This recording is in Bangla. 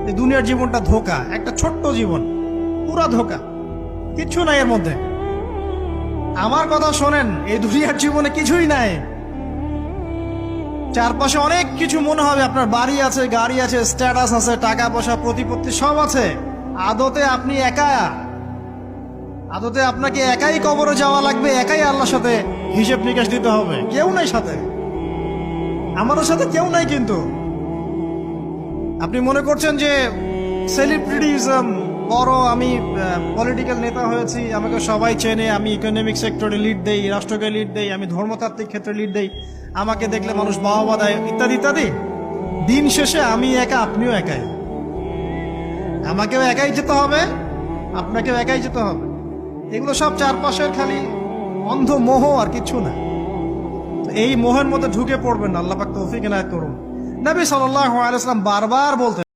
এই দুনিয়ার জীবনটা ধোঁকা, একটা ছোট্ট জীবন, পুরা ধোঁকা, কিচ্ছু নাই এর মধ্যে। আমার কথা শোনেন, এই দুনিয়ার জীবনে কিছুই নাই। চারপাশে অনেক কিছু মনে হবে, আপনার বাড়ি আছে, গাড়ি আছে, স্ট্যাটাস আছে, টাকা পয়সা, প্রতিপত্তি সব আছে। আদতে আপনি একা, আদতে আপনাকে একাই কবরে যাওয়া লাগবে, একাই আল্লাহর সাথে হিসেব নিকাশ দিতে হবে। কেউ নাই সাথে, আমাদের সাথে কেউ নাই। কিন্তু আপনি মনে করছেন যে সেলিব্রিটিজম, বড় আমি পলিটিক্যাল নেতা হয়েছি, আমাকে সবাই চেনে, আমি ইকোনমিক সেক্টরে লিড দেই, রাষ্ট্রকে লিড দেই, আমি ধর্মতাত্ত্বিক ক্ষেত্রে লিড দেই, আমাকে দেখলে মানুষ বাহবা দেয়, ইত্যাদি ইত্যাদি। দিন শেষে আমি একা, আপনিও একাই। আমাকেও একাই যেতে হবে, আপনাকেও একাই যেতে হবে। এগুলো সব চারপাশের খালি অন্ধ মোহ, আর কিছু না। এই মোহের মধ্যে ঢুকে পড়বেন না, আল্লাহ পাক তৌফিক এনায়েত করুন। নবী সাল্লাল্লাহু আলাইহি ওয়াসাল্লাম বারবার বলতেন,